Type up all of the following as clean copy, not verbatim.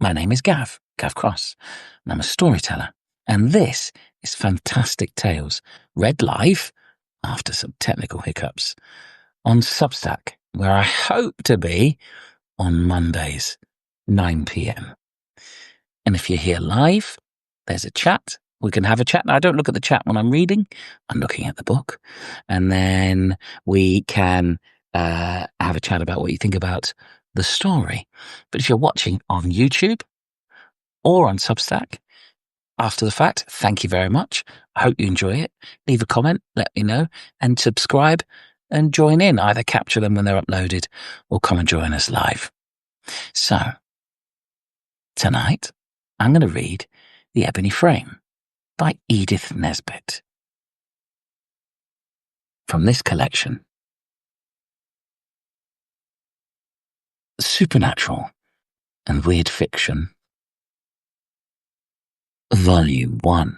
My name is Gav Cross, and I'm a storyteller, and this is Phantastic Tales, read live, after some technical hiccups, on Substack, where I hope to be on Mondays, 9 p.m. And if you're here live, there's a chat. We can have a chat. Now, I don't look at the chat when I'm reading. I'm looking at the book. And then we can have a chat about what you think about the story. But if you're watching on YouTube or on Substack after the fact, thank you very much. I hope you enjoy it. Leave a comment, let me know, and subscribe and join in. Either capture them when they're uploaded or come and join us live. So, tonight, I'm going to read The Ebony Frame by Edith Nesbit. From this collection, Supernatural and Weird Fiction, Volume 1.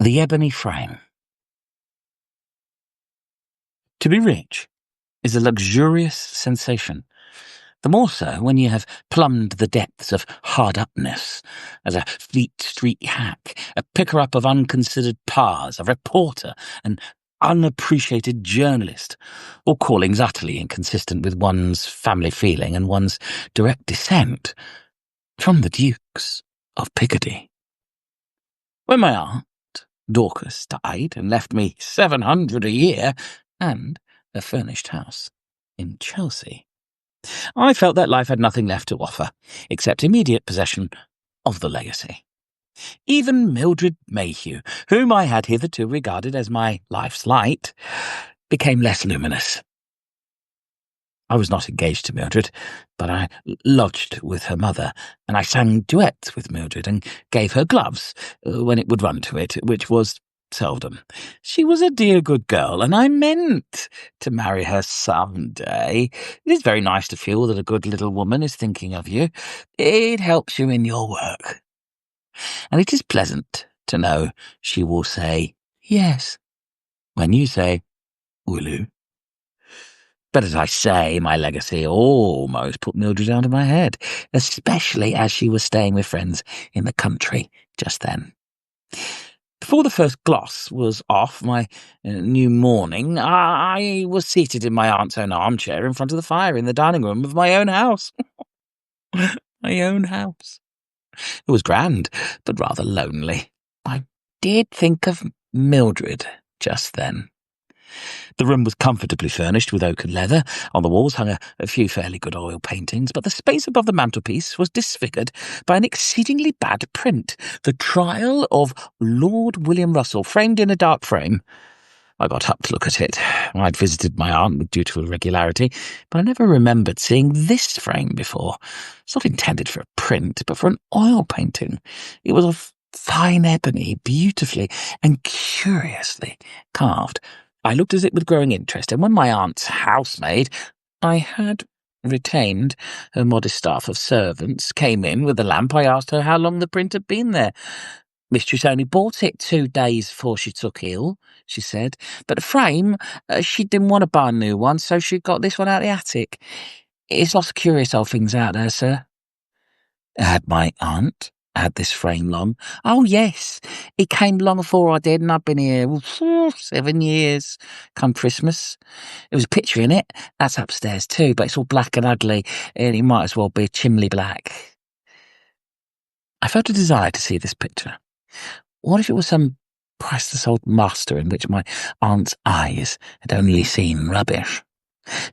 The Ebony Frame. To be rich is a luxurious sensation, the more so when you have plumbed the depths of hard-upness as a Fleet Street hack, a picker-up of unconsidered pars, a reporter, an unappreciated journalist, all callings utterly inconsistent with one's family feeling and one's direct descent from the Dukes of Picardy. When my aunt, Dorcas, died and left me $700 a year and a furnished house in Chelsea, I felt that life had nothing left to offer except immediate possession of the legacy. Even Mildred Mayhew, whom I had hitherto regarded as my life's light, became less luminous. I was not engaged to Mildred, but I lodged with her mother, and I sang duets with Mildred and gave her gloves when it would run to it, which was seldom. She was a dear good girl, and I meant to marry her some day. It is very nice to feel that a good little woman is thinking of you. It helps you in your work. And it is pleasant to know she will say yes when you say, will you? But as I say, my legacy almost put Mildred out of my head, especially as she was staying with friends in the country just then. Before the first gloss was off my new morning, I was seated in my aunt's own armchair in front of the fire in the dining room of my own house. My own house. It was grand, but rather lonely. I did think of Mildred just then. The room was comfortably furnished with oak and leather. On the walls hung a few fairly good oil paintings, but the space above the mantelpiece was disfigured by an exceedingly bad print, The Trial of Lord William Russell, framed in a dark frame. I got up to look at it. I'd visited my aunt with dutiful regularity, but I never remembered seeing this frame before. It's not intended for a print, but for an oil painting. It was of fine ebony, beautifully and curiously carved. I looked at it with growing interest, and when my aunt's housemaid, I had retained her modest staff of servants, came in with a lamp, I asked her how long the print had been there. Mistress only bought it 2 days before she took ill, she said, but the frame, she didn't want to buy a new one, so she got this one out of the attic. It's lots of curious old things out there, sir. Had my aunt had this frame long? Oh, yes. It came long before I did, and I've been here 7 years, come Christmas. There was a picture in it. That's upstairs too, but it's all black and ugly, and it might as well be chimney black. I felt a desire to see this picture. What if it was some priceless old master in which my aunt's eyes had only seen rubbish?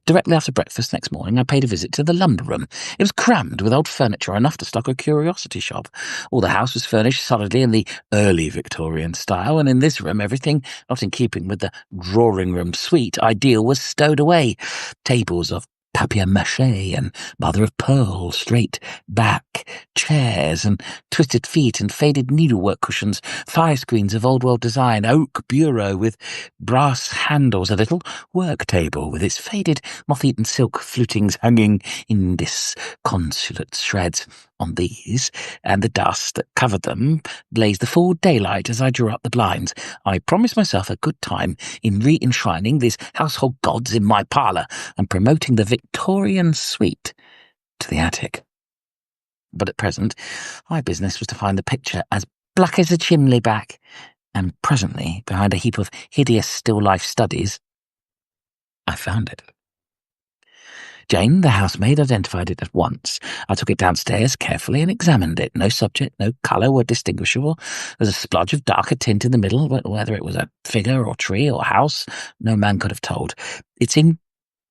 Directly after breakfast next morning, I paid a visit to the lumber room. It was crammed with old furniture, enough to stock a curiosity shop. All the house was furnished solidly in the early Victorian style, and in this room everything not in keeping with the drawing-room suite ideal was stowed away. Tables of papier-mâché and mother-of-pearl, straight back, chairs and twisted feet and faded needlework cushions, fire screens of old-world design, oak bureau with brass handles, a little work table with its faded moth-eaten silk flutings hanging in disconsolate shreds, On these, and the dust that covered them, blazed the full daylight as I drew up the blinds. I promised myself a good time in re-enshrining these household gods in my parlour and promoting the Victorian suite to the attic. But at present, my business was to find the picture as black as a chimney back, and presently, behind a heap of hideous still-life studies, I found it. Jane, the housemaid, identified it at once. I took it downstairs carefully and examined it. No subject, no colour were distinguishable. There's a splodge of darker tint in the middle, but whether it was a figure or tree or house, no man could have told. It seemed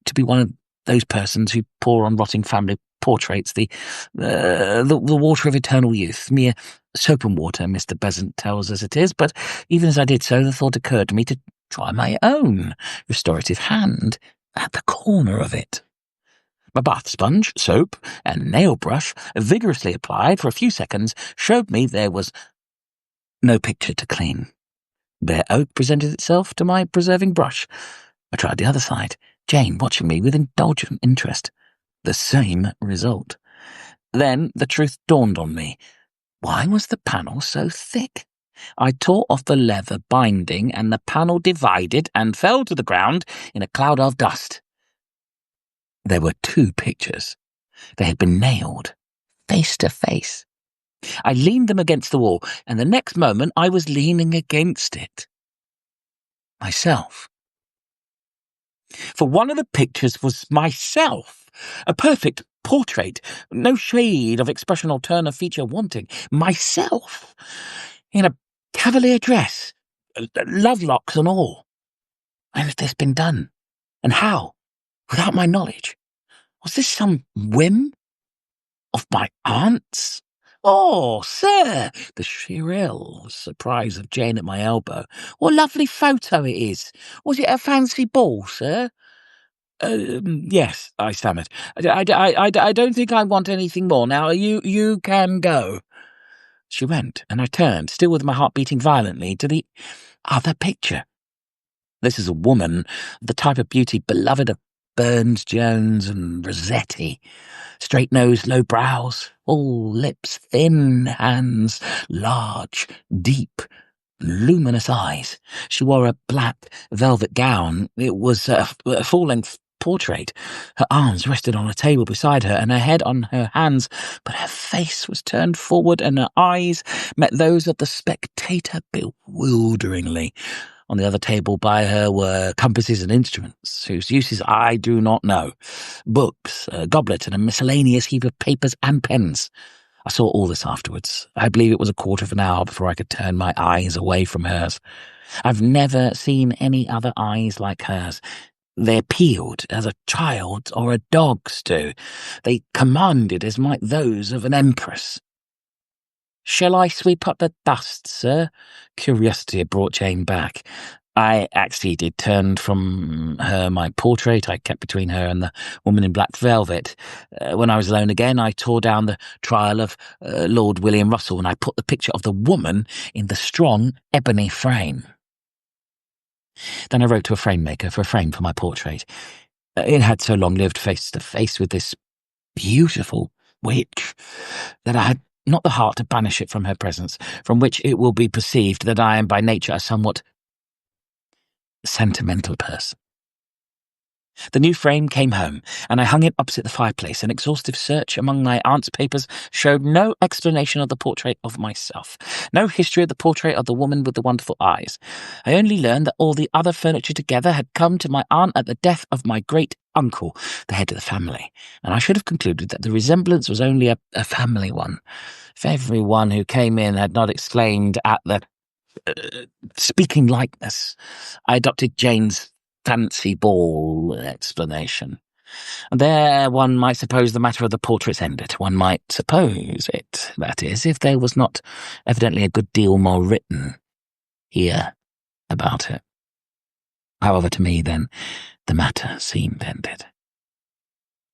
to be one of those persons who pour on rotting family portraits the water of eternal youth, mere soap and water, Mr. Besant tells us it is, but even as I did so, the thought occurred to me to try my own restorative hand at the corner of it. My bath sponge, soap, and nail brush, vigorously applied for a few seconds, showed me there was no picture to clean. Bare oak presented itself to my preserving brush. I tried the other side, Jane watching me with indulgent interest. The same result. Then the truth dawned on me. Why was the panel so thick? I tore off the leather binding, and the panel divided and fell to the ground in a cloud of dust. There were two pictures. They had been nailed, face to face. I leaned them against the wall, and the next moment I was leaning against it. Myself. For one of the pictures was myself, a perfect portrait, no shade of expression or turn of feature wanting. Myself, in a cavalier dress, love locks and all. When had this been done? And how? Without my knowledge? Was this some whim of my aunt's? Oh, sir, the shrill surprise of Jane at my elbow. What a lovely photo it is. Was it a fancy ball, sir? Yes, I stammered. I don't think I want anything more. Now, you can go. She went, and I turned, still with my heart beating violently, to the other picture. This is a woman, the type of beauty beloved of Burns-Jones and Rossetti. Straight nose, low brows, full lips, thin hands, large, deep, luminous eyes. She wore a black velvet gown. It was a full-length portrait. Her arms rested on a table beside her and her head on her hands, but her face was turned forward and her eyes met those of the spectator bewilderingly. On the other table by her were compasses and instruments, whose uses I do not know, books, a goblet, and a miscellaneous heap of papers and pens. I saw all this afterwards. I believe it was a quarter of an hour before I could turn my eyes away from hers. I've never seen any other eyes like hers. They appealed as a child's or a dog's do. They commanded as might those of an empress. "Shall I sweep up the dust, sir?" Curiosity had brought Jane back. I acceded, turned from her my portrait I kept between her and the woman in black velvet. When I was alone again, I tore down the trial of Lord William Russell, and I put the picture of the woman in the strong ebony frame. Then I wrote to a frame maker for a frame for my portrait. It had so long lived face to face with this beautiful witch that I had not the heart to banish it from her presence, from which it will be perceived that I am by nature a somewhat sentimental person. The new frame came home, and I hung it opposite the fireplace. An exhaustive search among my aunt's papers showed no explanation of the portrait of myself, no history of the portrait of the woman with the wonderful eyes. I only learned that all the other furniture together had come to my aunt at the death of my great-uncle, the head of the family, and I should have concluded that the resemblance was only a family one. If everyone who came in had not exclaimed at the speaking likeness, I adopted Jane's fancy ball explanation. And there one might suppose the matter of the portraits ended. One might suppose it, that is, if there was not evidently a good deal more written here about it. However, to me, then, the matter seemed ended.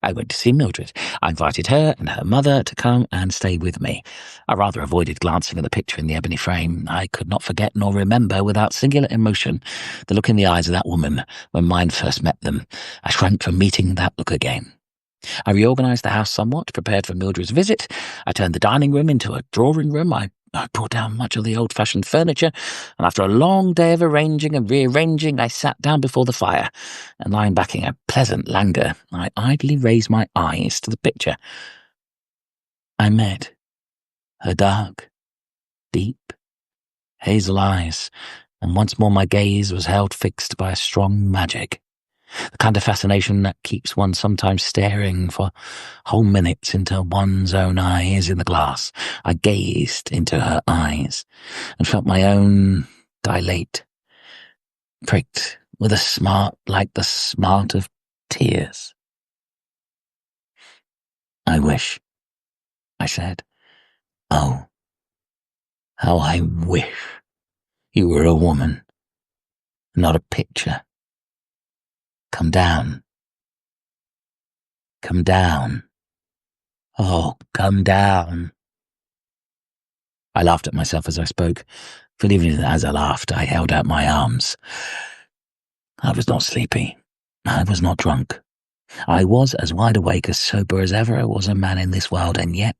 I went to see Mildred. I invited her and her mother to come and stay with me. I rather avoided glancing at the picture in the ebony frame. I could not forget nor remember without singular emotion the look in the eyes of that woman when mine first met them. I shrank from meeting that look again. I reorganized the house somewhat, prepared for Mildred's visit. I turned the dining room into a drawing room. I brought down much of the old-fashioned furniture, and after a long day of arranging and rearranging, I sat down before the fire, and lying back in a pleasant languor, I idly raised my eyes to the picture. I met her dark, deep, hazel eyes, and once more my gaze was held fixed by a strong magic. The kind of fascination that keeps one sometimes staring for whole minutes into one's own eyes in the glass. I gazed into her eyes and felt my own dilate, pricked with a smart like the smart of tears. "I wish," I said. "Oh, how I wish you were a woman, not a picture. Come down. Come down. Oh, come down." I laughed at myself as I spoke, but even as I laughed, I held out my arms. I was not sleepy. I was not drunk. I was as wide awake, as sober as ever I was a man in this world, and yet,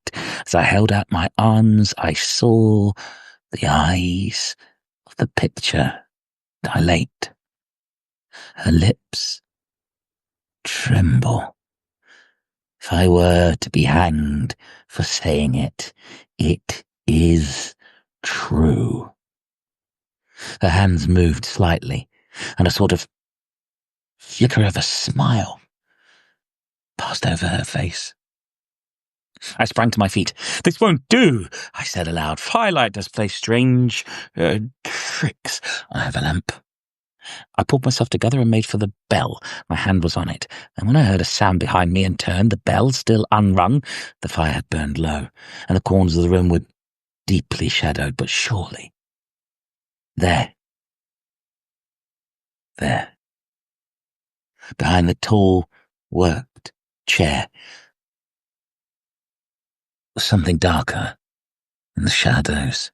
as I held out my arms, I saw the eyes of the picture dilate, her lips tremble. If I were to be hanged for saying it, it is true. Her hands moved slightly, and a sort of flicker of a smile passed over her face. I sprang to my feet. "This won't do," I said aloud. "Firelight does play strange tricks. I have a lamp." I pulled myself together and made for the bell. My hand was on it, and when I heard a sound behind me and turned, the bell still unrung. The fire had burned low, and the corners of the room were deeply shadowed, but surely. There, behind the tall, worked chair, was something darker in the shadows.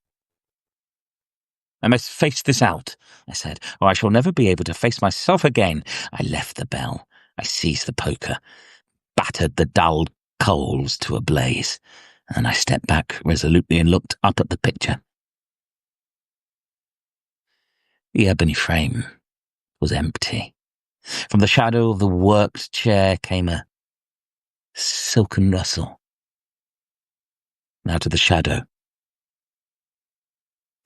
"I must face this out," I said, "or I shall never be able to face myself again." I left the bell. I seized the poker, battered the dull coals to a blaze, and I stepped back resolutely and looked up at the picture. The ebony frame was empty. From the shadow of the worked chair came a silken rustle. Out of the shadow,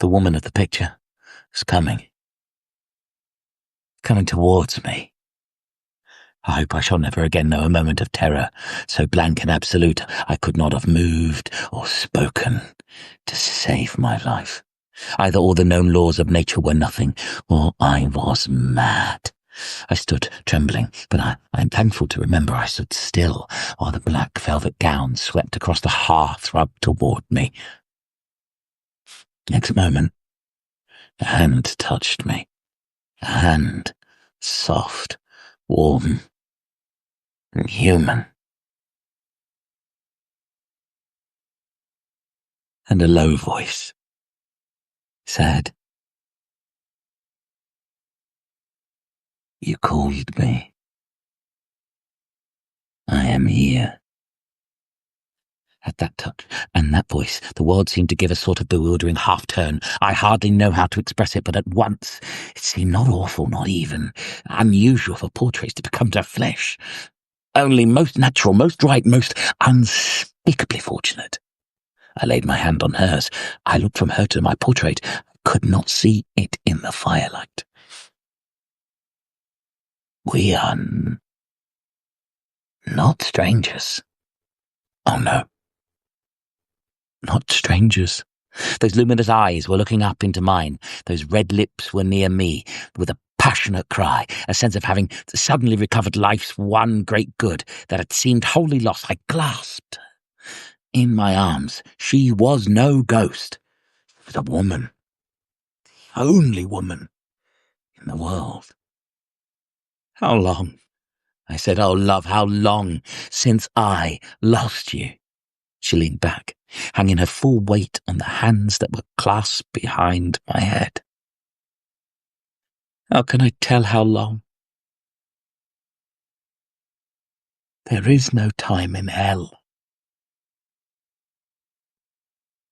the woman of the picture was coming towards me. I hope I shall never again know a moment of terror so blank and absolute I could not have moved or spoken to save my life. Either all the known laws of nature were nothing, or I was mad. I stood trembling, but I am thankful to remember I stood still while the black velvet gown swept across the hearthrug toward me. Next moment, a hand touched me. A hand, soft, warm, and human. And a low voice said, "You called me. I am here." At that touch and that voice, the world seemed to give a sort of bewildering half-turn. I hardly know how to express it, but at once it seemed not awful, not even unusual for portraits to become to flesh. Only most natural, most right, most unspeakably fortunate. I laid my hand on hers. I looked from her to my portrait. I could not see it in the firelight. "We are not strangers." Oh no. Not strangers. Those luminous eyes were looking up into mine. Those red lips were near me, with a passionate cry, a sense of having suddenly recovered life's one great good that had seemed wholly lost. I clasped her in my arms. She was no ghost. She was a woman. The only woman in the world. "How long?" I said. "Oh, love, how long since I lost you?" She leaned back, hanging her full weight on the hands that were clasped behind my head. "How can I tell how long?" There is no time in hell.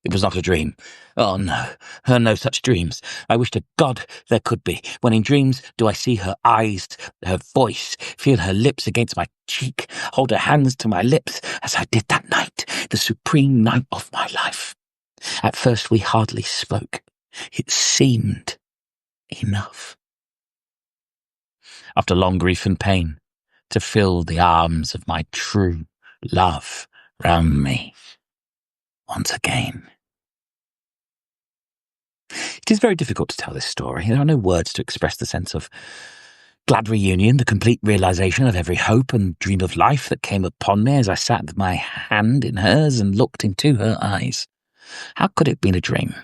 It was not a dream. Oh, no. No such dreams. I wish to God there could be. When in dreams do I see her eyes, her voice, feel her lips against my cheek, hold her hands to my lips, as I did that night, the supreme night of my life. At first we hardly spoke. It seemed enough. After long grief and pain, to fill the arms of my true love round me once again. It is very difficult to tell this story. There are no words to express the sense of glad reunion, the complete realization of every hope and dream of life that came upon me as I sat with my hand in hers and looked into her eyes. How could it have been a dream?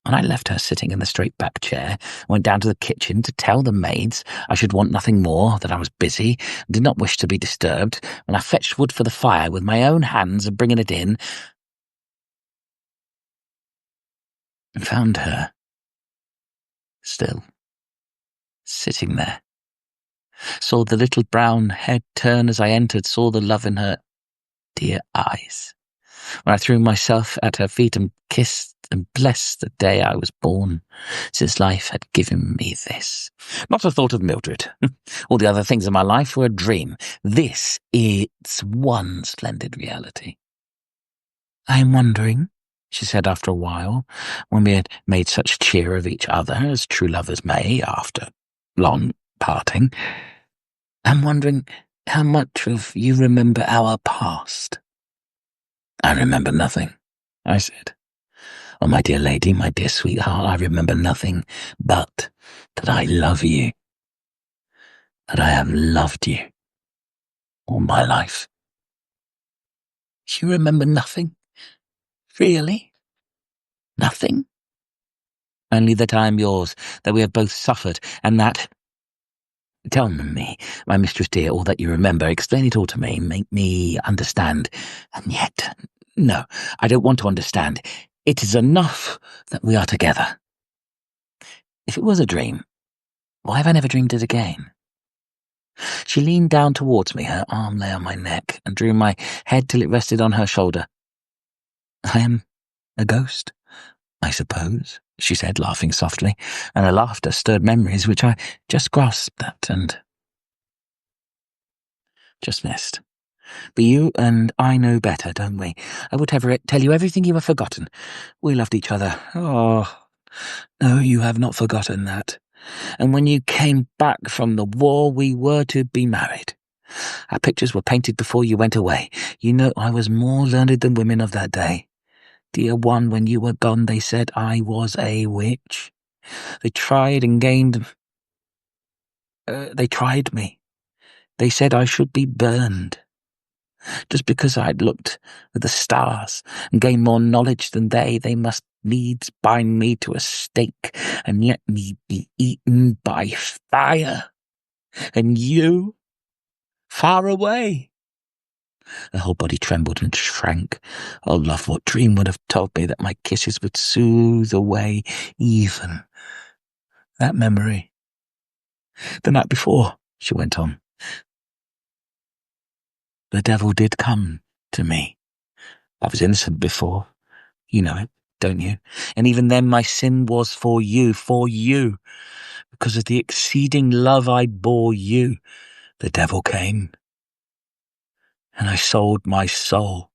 And I left her sitting in the straight-back chair, went down to the kitchen to tell the maids I should want nothing more, that I was busy, and did not wish to be disturbed, and I fetched wood for the fire with my own hands and bringing it in, and found her still sitting there. Saw the little brown head turn as I entered, saw the love in her dear eyes. When I threw myself at her feet and kissed and blessed the day I was born, since life had given me this. Not a thought of Mildred. All the other things in my life were a dream. This is one splendid reality. I am wondering, she said after a while, when we had made such cheer of each other as true lovers may after long parting, I'm wondering how much of you remember our past. I remember nothing, I said. Oh, my dear lady, my dear sweetheart, I remember nothing but that I love you, that I have loved you all my life. You remember nothing? Really? Nothing? Only that I am yours, that we have both suffered, and that... Tell me, my mistress dear, all that you remember. Explain it all to me. Make me understand. And yet, no, I don't want to understand. It is enough that we are together. If it was a dream, why have I never dreamed it again? She leaned down towards me, her arm lay on my neck, and drew my head till it rested on her shoulder. I am a ghost, I suppose, she said, laughing softly, and her laughter stirred memories which I just grasped at and just missed. But you and I know better, don't we? I would tell you everything you have forgotten. We loved each other. Oh, no, you have not forgotten that. And when you came back from the war, we were to be married. Our pictures were painted before you went away. You know I was more learned than women of that day. Dear one, when you were gone, they said I was a witch. They tried and gained... they tried me. They said I should be burned. Just because I'd looked at the stars and gained more knowledge than they must needs bind me to a stake and let me be eaten by fire. And you, far away. The whole body trembled and shrank. Oh, love, what dream would have told me that my kisses would soothe away even that memory? The night before, she went on, the devil did come to me. I was innocent before. You know it, don't you? And even then my sin was for you, because of the exceeding love I bore you. The devil came, and I sold my soul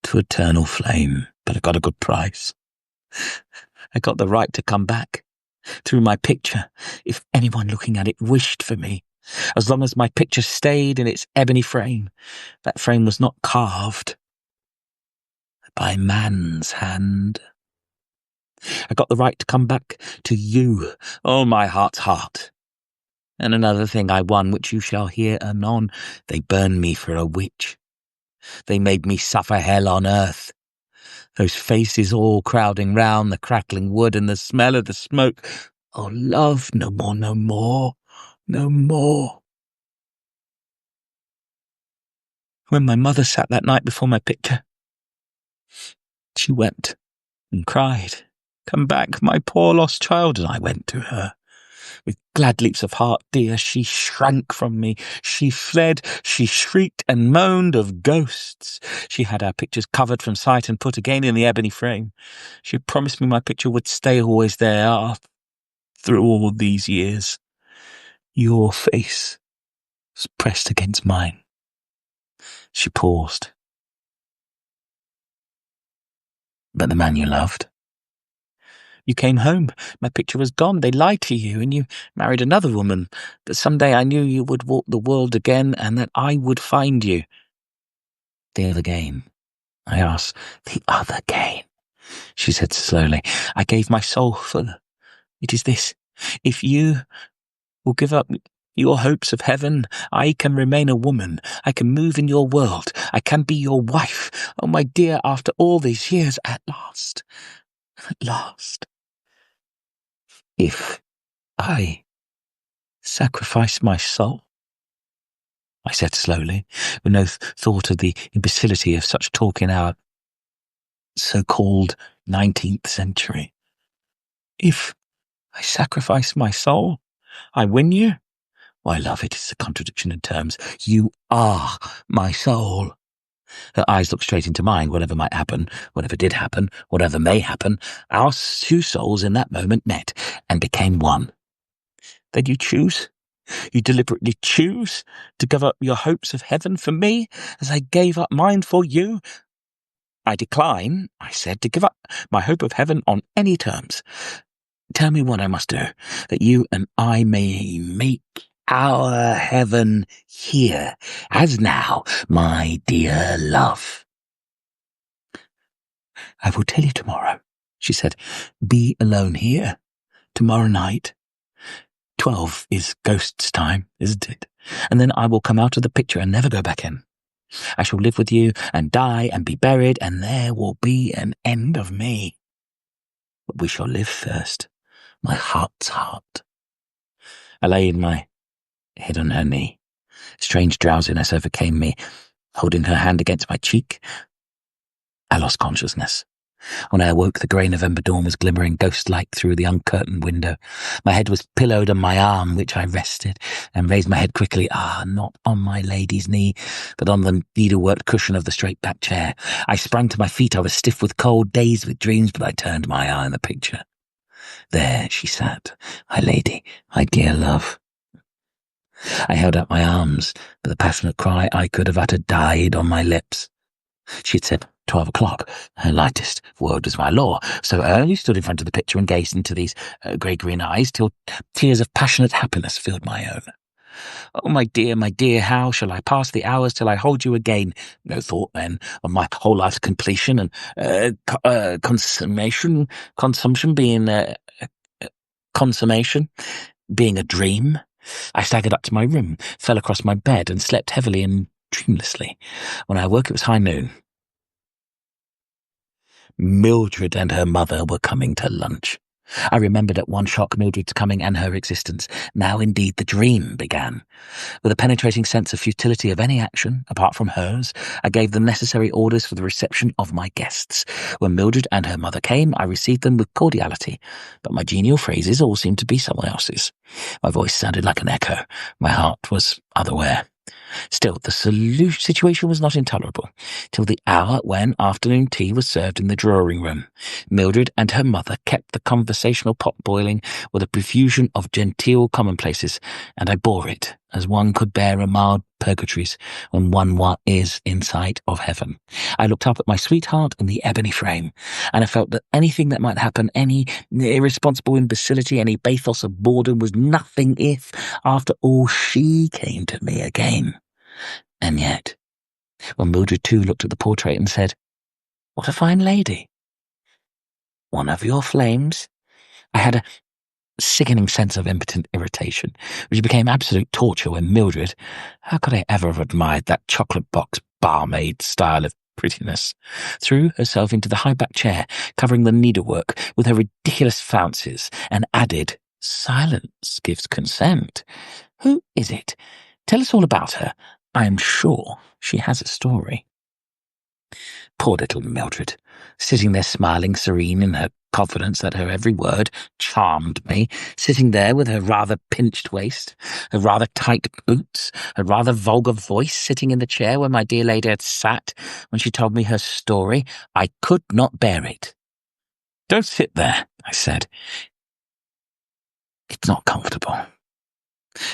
to eternal flame, but I got a good price. I got the right to come back through my picture, if anyone looking at it wished for me, as long as my picture stayed in its ebony frame. That frame was not carved by man's hand. I got the right to come back to you, oh, my heart's heart. And another thing I won, which you shall hear anon. They burned me for a witch. They made me suffer hell on earth. Those faces all crowding round the crackling wood and the smell of the smoke. Oh, love, no more, no more, no more. When my mother sat that night before my picture, she wept and cried, "Come back, my poor lost child," and I went to her. With glad leaps of heart, dear, she shrank from me. She fled, she shrieked and moaned of ghosts. She had our pictures covered from sight and put again in the ebony frame. She promised me my picture would stay always there through all these years. Your face was pressed against mine. She paused. But the man you loved? You came home. My picture was gone. They lied to you, and you married another woman. But someday I knew you would walk the world again, and that I would find you. The other gain? I asked. The other gain, she said slowly. I gave my soul for. It is this. If you will give up your hopes of heaven, I can remain a woman. I can move in your world. I can be your wife. Oh, my dear, after all these years, at last. At last. If I sacrifice my soul, I said slowly, with no thought of the imbecility of such talk in our so-called 19th century. If I sacrifice my soul, I win you? Why, love, it is a contradiction in terms. You are my soul. Her eyes looked straight into mine. Whatever might happen, whatever did happen, whatever may happen, our two souls in that moment met and became one. Then you choose? You deliberately choose to give up your hopes of heaven for me, as I gave up mine for you? I decline, I said, to give up my hope of heaven on any terms. Tell me what I must do, that you and I may make our heaven here, as now, my dear love. I will tell you tomorrow, she said. Be alone here, tomorrow night. 12 is ghost's time, isn't it? And then I will come out of the picture and never go back in. I shall live with you and die and be buried, and there will be an end of me. But we shall live first, my heart's heart. I laid my head on her knee. Strange drowsiness overcame me. Holding her hand against my cheek, I lost consciousness. When I awoke, the grey November dawn was glimmering ghost-like through the uncurtained window. My head was pillowed on my arm, which I rested, and raised my head quickly, not on my lady's knee, but on the needleworked cushion of the straight-back chair. I sprang to my feet. I was stiff with cold, dazed with dreams, but I turned my eye on the picture. There she sat, my lady, my dear love. I held out my arms, but the passionate cry I could have uttered died on my lips. She had said 12 o'clock. Her lightest word was my law. So I only stood in front of the picture and gazed into these grey-green eyes till tears of passionate happiness filled my own. Oh, my dear, how shall I pass the hours till I hold you again? No thought, then, of my whole life's completion and consummation being a dream. I staggered up to my room, fell across my bed, and slept heavily and dreamlessly. When I awoke, it was high noon. Mildred and her mother were coming to lunch. I remembered at one shock Mildred's coming and her existence. Now indeed the dream began. With a penetrating sense of futility of any action, apart from hers, I gave the necessary orders for the reception of my guests. When Mildred and her mother came, I received them with cordiality, but my genial phrases all seemed to be someone else's. My voice sounded like an echo. My heart was otherwhere. Still, the situation was not intolerable, till the hour when afternoon tea was served in the drawing-room. Mildred and her mother kept the conversational pot boiling with a profusion of genteel commonplaces, and I bore it, as one could bear a mild purgatories when one is in sight of heaven. I looked up at my sweetheart in the ebony frame, and I felt that anything that might happen, any irresponsible imbecility, any bathos of boredom was nothing if, after all, she came to me again. And yet, when Mildred too looked at the portrait and said, "What a fine lady. One of your flames?" I had a sickening sense of impotent irritation, which became absolute torture when Mildred, how could I ever have admired that chocolate box barmaid style of prettiness, threw herself into the high-backed chair, covering the needlework with her ridiculous flounces, and added, "Silence gives consent. Who is it? Tell us all about her. I am sure she has a story." Poor little Mildred, sitting there smiling serene in her confidence that her every word charmed me, sitting there with her rather pinched waist, her rather tight boots, her rather vulgar voice, sitting in the chair where my dear lady had sat when she told me her story. I could not bear it. "Don't sit there," I said. "It's not comfortable."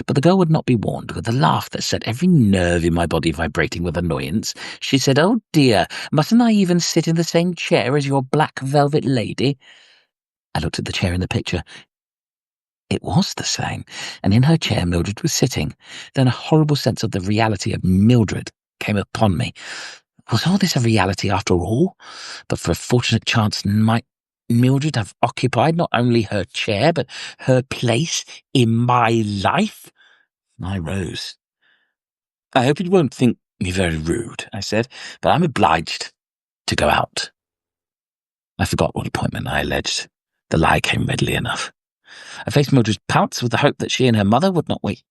But the girl would not be warned. With a laugh that set every nerve in my body vibrating with annoyance, she said, "Oh dear, mustn't I even sit in the same chair as your black velvet lady?" I looked at the chair in the picture. It was the same, and in her chair Mildred was sitting. Then a horrible sense of the reality of Mildred came upon me. Was all this a reality after all? But for a fortunate chance, might Mildred have occupied not only her chair, but her place in my life? I rose. "I hope you won't think me very rude," I said, "but I'm obliged to go out." I forgot what appointment I alleged. The lie came readily enough. I faced Mildred's pounce with the hope that she and her mother would not wait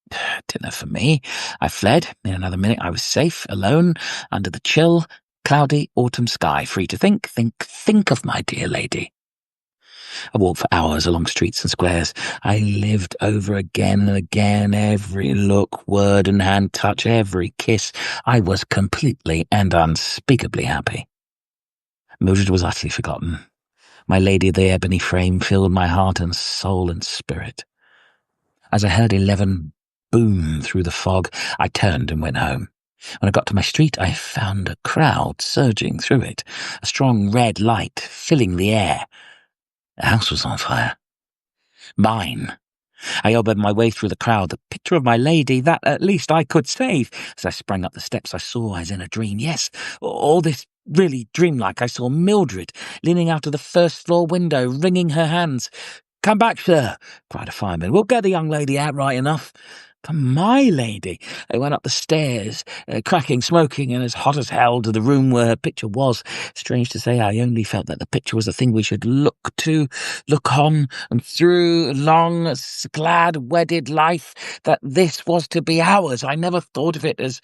dinner for me. I fled. In another minute I was safe, alone, under the chill, cloudy autumn sky, free to think of my dear lady. I walked for hours along streets and squares. I lived over again and again every look, word and hand touch, every kiss. I was completely and unspeakably happy. Mildred was utterly forgotten. My lady of the ebony frame filled my heart and soul and spirit. As I heard 11 boom through the fog, I turned and went home. When I got to my street, I found a crowd surging through it, a strong red light filling the air. The house was on fire. Mine. I elbowed my way through the crowd, the picture of my lady, that at least I could save. As I sprang up the steps, I saw as in a dream. Yes, all this really dreamlike. I saw Mildred leaning out of the first-floor window, wringing her hands. "Come back, sir," cried a fireman. "We'll get the young lady out right enough." But my lady! I went up the stairs, cracking, smoking, and as hot as hell to the room where her picture was. Strange to say, I only felt that the picture was a thing we should look to, look on, and through long, glad, wedded life, that this was to be ours. I never thought of it as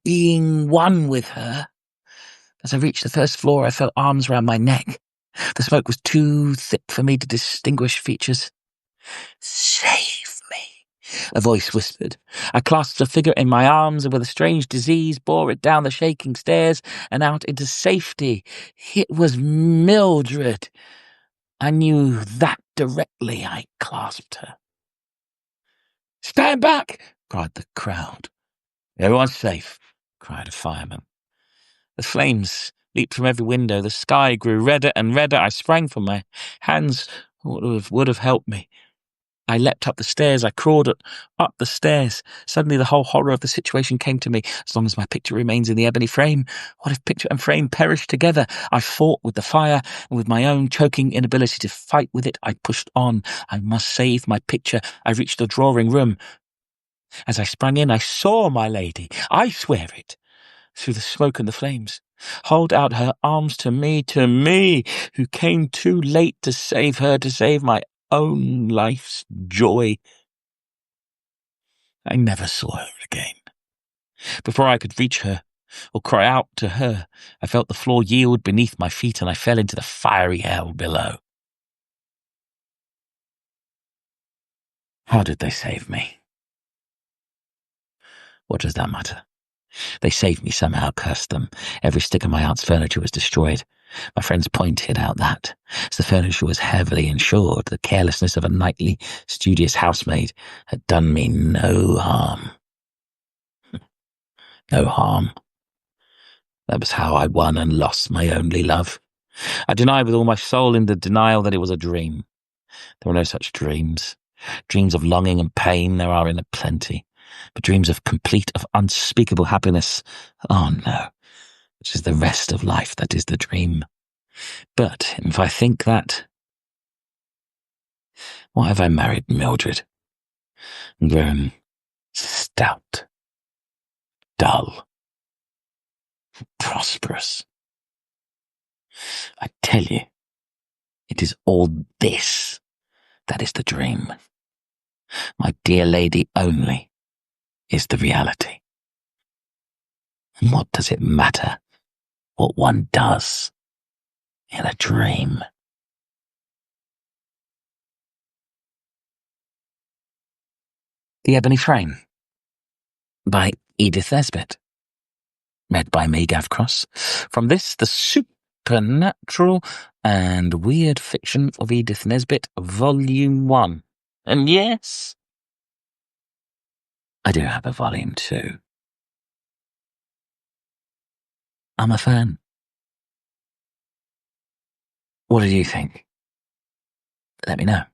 being one with her. As I reached the first floor, I felt arms round my neck. The smoke was too thick for me to distinguish features. "Save me," a voice whispered. I clasped the figure in my arms and with a strange disease bore it down the shaking stairs and out into safety. It was Mildred. I knew that directly I clasped her. "Stand back!" cried the crowd. "Everyone's safe," cried a fireman. The flames leaped from every window. The sky grew redder and redder. I sprang from my hands. Would have helped me. I leapt up the stairs. I crawled up the stairs. Suddenly the whole horror of the situation came to me. As long as my picture remains in the ebony frame, what if picture and frame perish together? I fought with the fire, and with my own choking inability to fight with it, I pushed on. I must save my picture. I reached the drawing room. As I sprang in, I saw my lady. I swear it. Through the smoke and the flames, hold out her arms to me, who came too late to save her, to save my own life's joy. I never saw her again. Before I could reach her or cry out to her, I felt the floor yield beneath my feet and I fell into the fiery hell below. How did they save me? What does that matter? They saved me somehow, cursed them. Every stick of my aunt's furniture was destroyed. My friends pointed out that, as the furniture was heavily insured, the carelessness of a nightly, studious housemaid had done me no harm. No harm. That was how I won and lost my only love. I denied with all my soul in the denial that it was a dream. There were no such dreams. Dreams of longing and pain there are in a plenty. But dreams of complete, of unspeakable happiness, oh no, which is the rest of life, that is the dream. But if I think that, why have I married Mildred? And grown stout, dull, prosperous. I tell you, it is all this that is the dream. My dear lady only is the reality. And what does it matter what one does in a dream? The Ebony Frame by Edith Nesbit. Read by me, Gav Cross. From this, the supernatural and weird fiction of Edith Nesbit, Volume 1. And yes, I do have a Volume 2. I'm a fan. What do you think? Let me know.